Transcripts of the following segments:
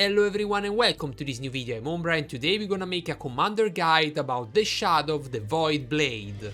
Hello everyone and welcome to this new video. I'm Ombra and today we're gonna make a commander guide about the Shadow of the Void Blade.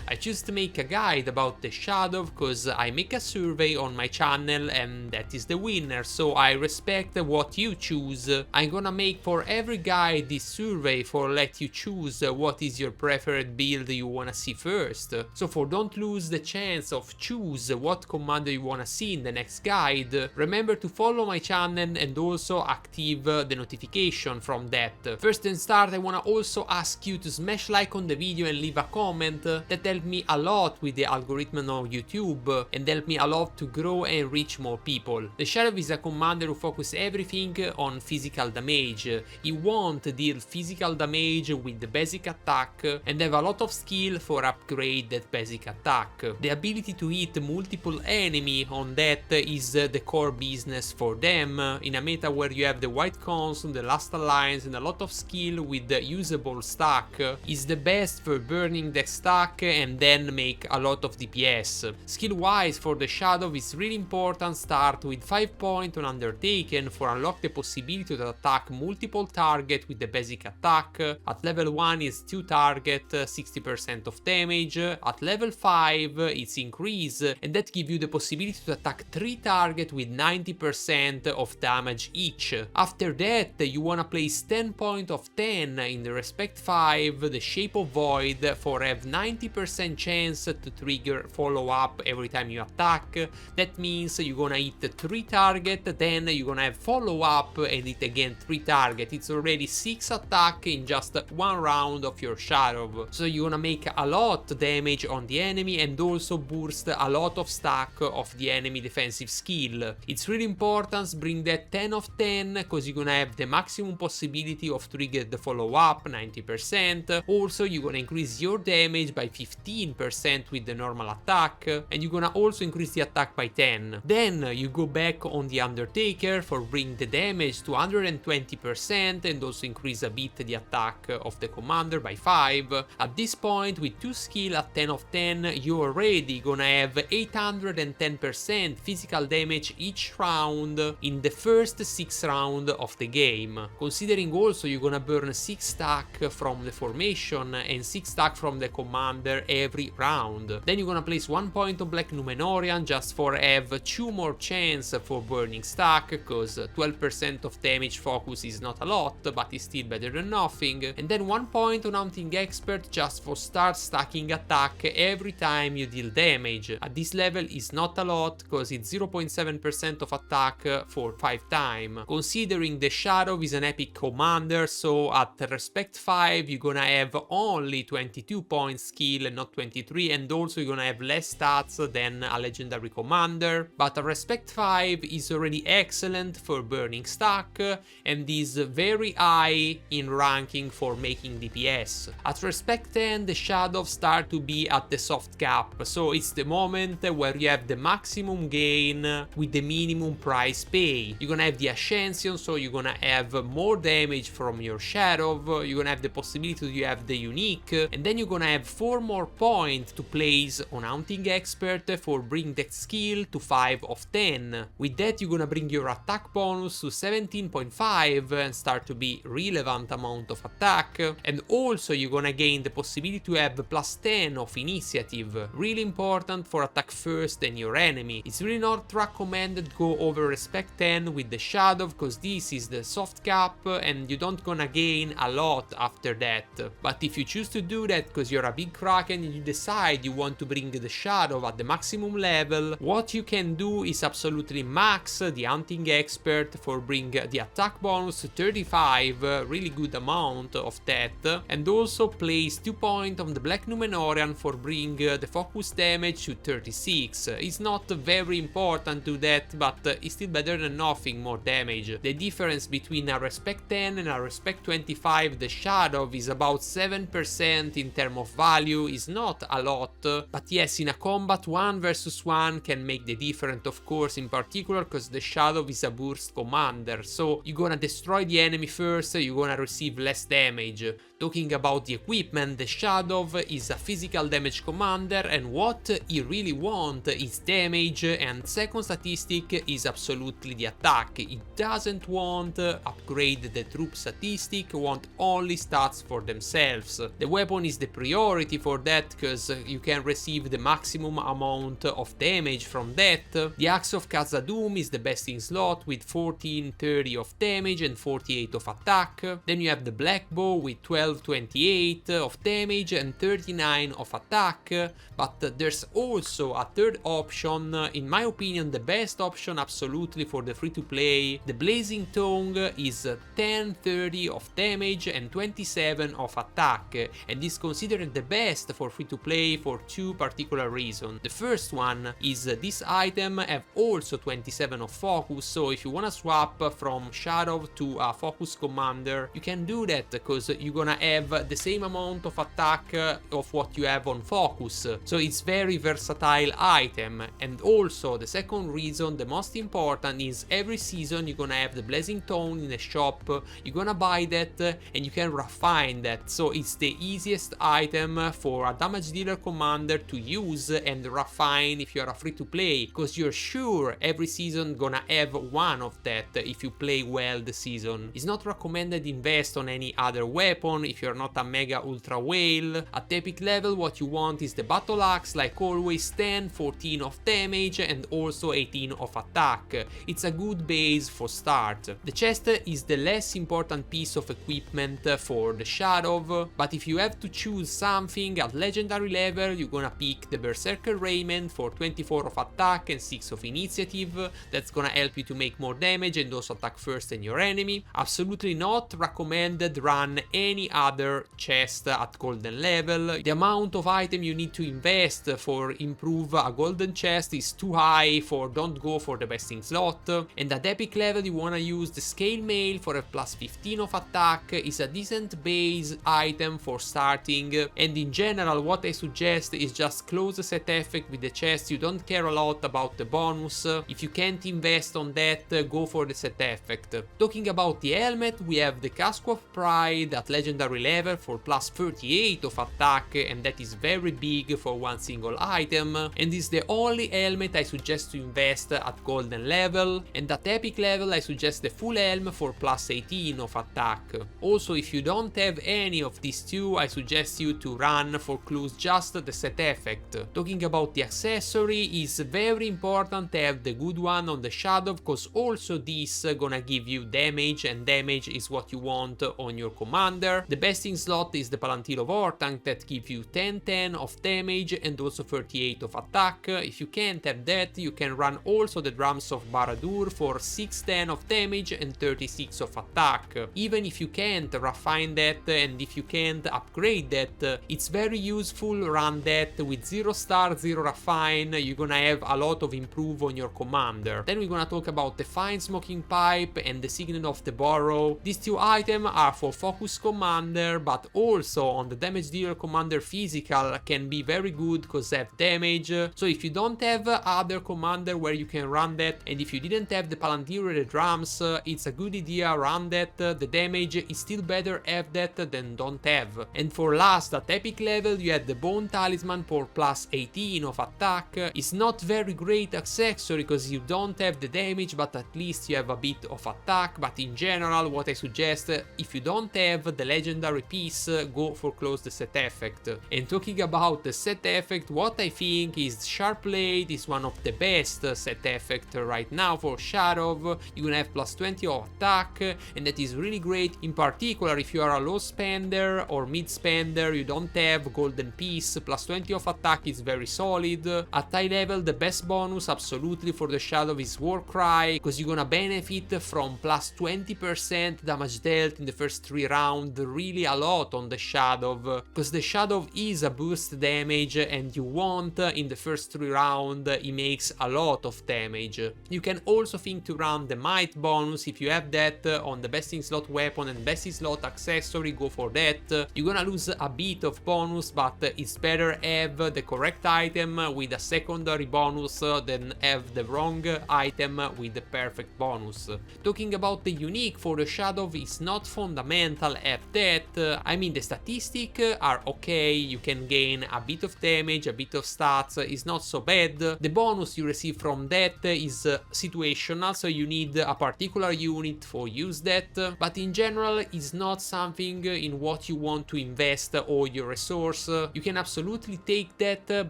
I choose to make a guide about the Shadow because I make a survey on my channel and that is the winner, so I respect what you choose. I'm gonna make for every guide this survey for let you choose what is your preferred build you wanna see first. So for don't lose the chance of choose what commander you wanna see in the next guide, remember to follow my channel and also active the notification from that. First and start, I wanna also ask you to smash like on the video and leave a comment. That helps me a lot with the algorithm on YouTube and help me a lot to grow and reach more people. The Shadow is a commander who focuses everything on physical damage. He won't deal physical damage with the basic attack and have a lot of skill for upgrade that basic attack. The ability to hit multiple enemy on that is the core business for them. In a meta where you have the White Cons, the Last Alliance and a lot of skill with the usable stack, is the best for burning the stack and then make a lot of DPS. Skill wise for the Shadow is really important. Start with 5 points on Undertaken for unlock the possibility to attack multiple targets with the basic attack. At level 1 is 2 targets, 60% of damage. At level 5 it's increase and that gives you the possibility to attack 3 targets with 90% of damage each. After that you wanna place 10 points of 10 in the Respect 5, the Shape of Void, for have 90% chance to trigger follow up every time you attack. That means you're gonna hit 3 targets, then you're gonna have follow up and hit again 3 targets. It's already 6 attack in just 1 round of your Shadow. So you're gonna make a lot damage on the enemy and also boost a lot of stack of the enemy defensive skill. It's really important bring that 10 of 10 because you're gonna have the maximum possibility of trigger the follow up 90%. Also you're gonna increase your damage by 15% with the normal attack and you're gonna also increase the attack by 10. Then you go back on the Undertaker for bring the damage to 120% and also increase a bit the attack of the commander by 5. At this point with 2 skill at 10 of 10 you're already gonna have 810% physical damage each round in the first 6 rounds of the game. Considering also you're gonna burn 6 stack from the formation and 6 stack from the commander every round. Then you're gonna place 1 point on Black Numenorian just for have 2 more chance for burning stack, because 12% of damage focus is not a lot but is still better than nothing. And then 1 point on Hunting Expert just for start stacking attack every time you deal damage. At this level is not a lot because it's 0.7% of attack for 5 times. Considering the Shadow is an epic commander, so at Respect 5 you're gonna have only 22 points skill and not 23, and also you're gonna have less stats than a legendary commander, but a Respect 5 is already excellent for burning stack and is very high in ranking for making DPS. At Respect 10 the Shadows start to be at the soft cap, so it's the moment where you have the maximum gain with the minimum price pay. You're gonna have the Ascension, so you're gonna have more damage from your Shadow, you're gonna have the possibility to have the unique, and then you're gonna have 4 more points to place on Hunting Expert for bring that skill to 5 of 10. With that you're gonna bring your attack bonus to 17.5 and start to be relevant amount of attack, and also you're gonna gain the possibility to have plus 10 of initiative, really important for attack first than your enemy. It's really not recommended go over Respect 10 with the Shadow because this is the soft cap and you don't gonna gain a lot after that. But if you choose to do that because you're a big Kraken and you decide you want to bring the Shadow at the maximum level, what you can do is absolutely max the Hunting Expert for bring the attack bonus to 35, really good amount of that, and also place 2 points on the Black Numenorian for bring the focus damage to 36. It's not very important to that, but it's still better than nothing more damage. The difference between a Respect 10 and a Respect 25, the Shadow is about 7% in terms of value, is is not a lot, but yes, in a combat 1 versus 1 can make the difference, of course, in particular because the Shadow is a burst commander, so you're gonna destroy the enemy first, you're gonna receive less damage. Talking about the equipment, the Shadow is a physical damage commander, and what he really wants is damage, and second statistic is absolutely the attack. He doesn't want upgrade the troop statistic, want only stats for themselves. The weapon is the priority for that because you can receive the maximum amount of damage from that. The Axe of Khazad-dûm is the best in slot with 1430 of damage and 48 of attack. Then you have the Black Bow with 1228 of damage and 39 of attack, but there's also a third option, in my opinion the best option absolutely for the free-to-play. The Blazing Tongue is 1030 of damage and 27 of attack, and is considered the best for free-to-play for two particular reasons. The first one is this item have also 27 of focus, so if you wanna swap from Shadow to a focus commander, you can do that because you're gonna have the same amount of attack of what you have on focus, so it's very versatile item. And also the second reason, the most important, is every season you're gonna have the Blazing Tongue in a shop, you're gonna buy that and you can refine that, so it's the easiest item for a damage dealer commander to use and refine if you're a free to play, because you're sure every season gonna have one of that if you play well the season. It's not recommended invest on any other weapon if you're not a mega ultra whale. At epic level what you want is the battle axe, like always 10, 14 of damage and also 18 of attack. It's a good base for start. The chest is the less important piece of equipment for the Shadow, but if you have to choose something at legendary level, you're gonna pick the Berserker Raiment for 24 of attack and 6 of initiative. That's gonna help you to make more damage and also attack first than your enemy. Absolutely not recommended run any other chest at golden level. The amount of item you need to invest for improve a golden chest is too high, for don't go for the best in slot. And at epic level you wanna use the Scale Mail for a plus 15 of attack. Is a decent base item for starting, and in general what I suggest is just close the set effect with the chest. You don't care a lot about the bonus. If you can't invest on that, go for the set effect. Talking about the helmet, we have the Casque of Pride at legendary level for plus 38 of attack, and that is very big for one single item, and is the only helmet I suggest to invest at golden level. And at epic level I suggest the full helm for plus 18 of attack. Also, if you don't have any of these two, I suggest you to run for clues just the set effect. Talking about the accessory, is very important to have the good one on the Shadow, because also this gonna give you damage, and damage is what you want on your commander. The best in slot is the Palantir of Orthanc that gives you 10-10 of damage and also 38 of attack. If you can't have that, you can run also the Drums of Barad-dûr for 6-10 of damage and 36 of attack. Even if you can't refine that and if you can't upgrade that, it's very useful run that with 0 star, 0 refine. You're gonna have a lot of improve on your commander. Then we're gonna talk about the Fine Smoking Pipe and the Signet of the Burrow. These two items are for focus commander, but also on the damage dealer commander physical can be very good because they have damage. So if you don't have other commander where you can run that, and if you didn't have the Palantir or the drums, it's a good idea run that. The damage is still better have that than don't have. And for last, at epic level you have the Bone Talisman for plus 18 of attack. It's not very great accessory because you don't have the damage, but at least you have a bit of attack. But in general what I suggest, if you don't have the legendary piece, go for close the set effect. And talking about the set effect, what I think is Sharp Blade is one of the best set effect right now for Shadow. You're gonna have plus 20 of attack, and that is really great, in particular if you are a low spender or mid spender, you don't have golden piece. Plus 20 of attack is very solid. At high level the best bonus absolutely for the Shadow is Warcry, because you're gonna benefit from plus 20% damage dealt in the first 3 rounds, really a lot on the Shadow, because the Shadow is a burst damage and you want in the first 3 rounds he makes a lot of damage. You can also think to run the Might bonus if you have that on the best in slot weapon and best in slot accessory, go for that. You're gonna lose a bit of bonus, but it's better have the correct item with a secondary bonus than have the wrong item with the perfect bonus. Talking about the unique for the Shadow, is not fundamental at that. I mean, the statistics are okay, you can gain a bit of damage, a bit of stats, is not so bad. The bonus you receive from that is situational, so you need a particular unit for use that, but in general it's not something in what you want to invest all your resource. You can absolutely take that,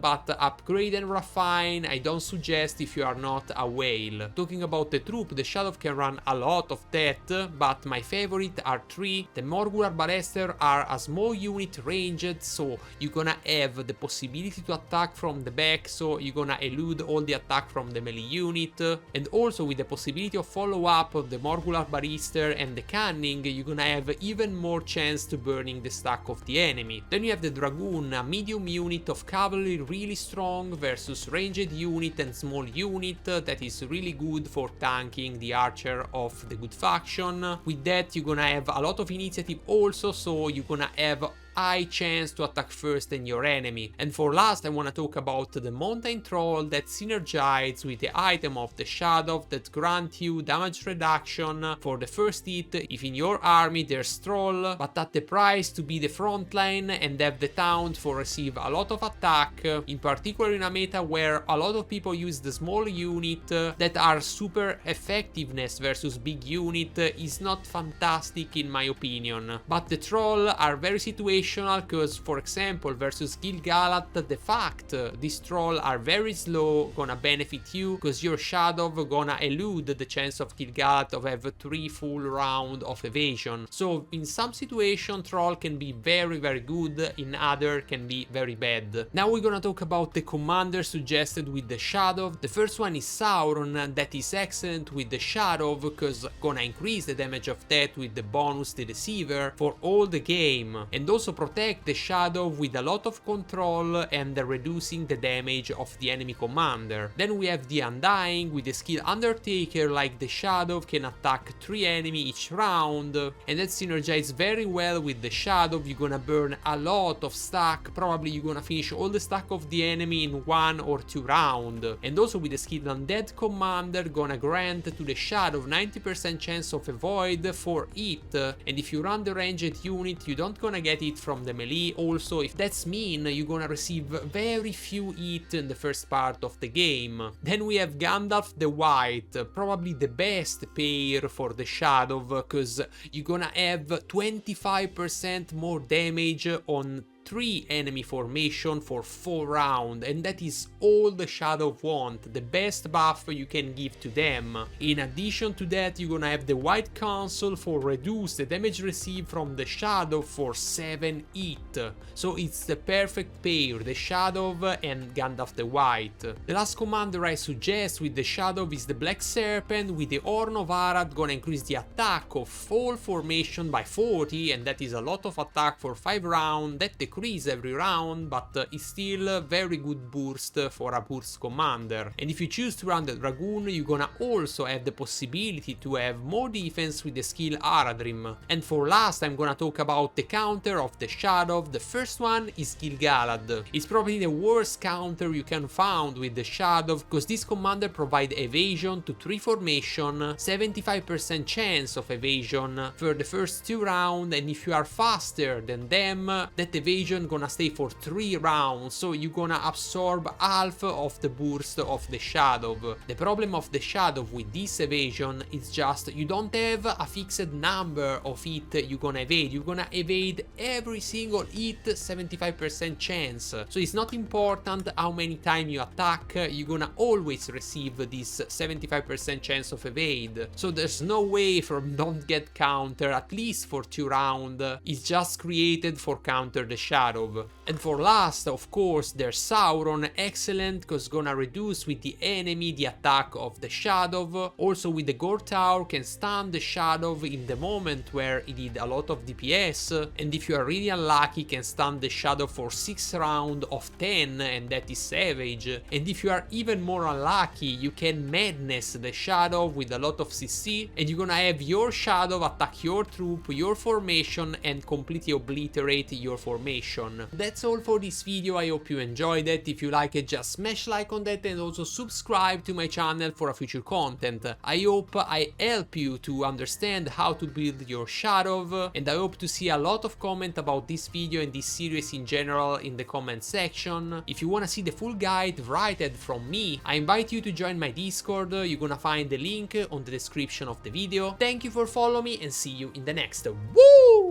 but upgrade and refine I don't suggest if you are not a whale. Talking about the troop, the Shadow can run a lot of that, but my favorite are 3. The Morgul Arbalester are a small unit ranged, so you're gonna have the possibility to attack from the back, so you're gonna elude all the attack from the melee unit, and also with the possibility of follow up of the Morgul Arbalester and the Cunning, you're gonna have even more chance to burning the stack of the enemy. Then you have the Dragoon, a medium unit of cavalry, really strong versus ranged unit and small unit, that is really good for tanking the archer of the good faction. With that you're gonna have a lot of initiative also, so you're gonna have high chance to attack first than your enemy. And for last I wanna talk about the Mountain Troll that synergizes with the item of the Shadow that grant you damage reduction for the first hit if in your army there's Troll, but at the price to be the front line and have the taunt for receive a lot of attack, in particular in a meta where a lot of people use the small unit that are super effectiveness versus big unit is not fantastic in my opinion. But the Troll are very situational, because for example versus Gil-galad, the fact these Troll are very slow gonna benefit you, because your Shadow gonna elude the chance of Gil-galad of have 3 full round of evasion. So in some situation Troll can be very good, in other can be very bad. Now we're gonna talk about the commander suggested with the Shadow. The first one is Sauron, that is excellent with the Shadow because gonna increase the damage of that with the bonus the Deceiver for all the game, and also protect the Shadow with a lot of control and reducing the damage of the enemy commander. Then we have the Undying with the skill Undertaker, like the Shadow can attack 3 enemy each round, and that synergizes very well with the Shadow. You're gonna burn a lot of stack, probably you're gonna finish all the stack of the enemy in 1 or 2 rounds. And also with the skill Undead Commander gonna grant to the Shadow 90% chance of avoid for it, and if you run the ranged unit you don't gonna get it from the melee. Also, if that's mean, you're gonna receive very few hit in the first part of the game. Then we have Gandalf the White, probably the best pair for the Shadow, because you're gonna have 25% more damage on 3 enemy formation for 4 rounds, and that is all the Shadow want, the best buff you can give to them. In addition to that, you're gonna have the White Council for reduce the damage received from the Shadow for 7 hit. So it's the perfect pair, the Shadow and Gandalf the White. The last commander I suggest with the Shadow is the Black Serpent with the Horn of Arad, gonna increase the attack of all formation by 40, and that is a lot of attack for 5 rounds. That decrease every round, but is still very good boost for a burst commander. And if you choose to run the Dragoon, you're gonna also have the possibility to have more defense with the skill Aradrim. And for last, I'm gonna talk about the counter of the Shadow. The first one is Gil-galad. It's probably the worst counter you can find with the Shadow, because this commander provides evasion to 3 formation, 75% chance of evasion for the first 2 rounds, and if you are faster than them, that evasion gonna stay for 3 rounds, so you're gonna absorb half of the burst of the Shadow. The problem of the Shadow with this evasion is just you don't have a fixed number of hit you're gonna evade. You're gonna evade every single hit, 75% chance. So it's not important how many times you attack, you're gonna always receive this 75% chance of evade. So there's no way from don't get counter, at least for 2 rounds. It's just created for counter the Shadow. And for last, of course, there's Sauron, excellent because gonna reduce with the enemy the attack of the Shadow. Also with the Gore Tower can stun the Shadow in the moment where it did a lot of DPS, and if you are really unlucky can stun the Shadow for 6 rounds of 10, and that is savage. And if you are even more unlucky, you can Madness the Shadow with a lot of CC, and you're gonna have your Shadow attack your troop, your formation, and completely obliterate your formation. creation. That's all for this video, I hope you enjoyed it. If you like it, just smash like on that and also subscribe to my channel for a future content. I hope I help you to understand how to build your shadow, and I hope to see a lot of comment about this video and this series in general in the comment section. If you wanna see the full guide written from me, I invite you to join my Discord. You're gonna find the link on the description of the video. Thank you for following me and see you in the next. Woo!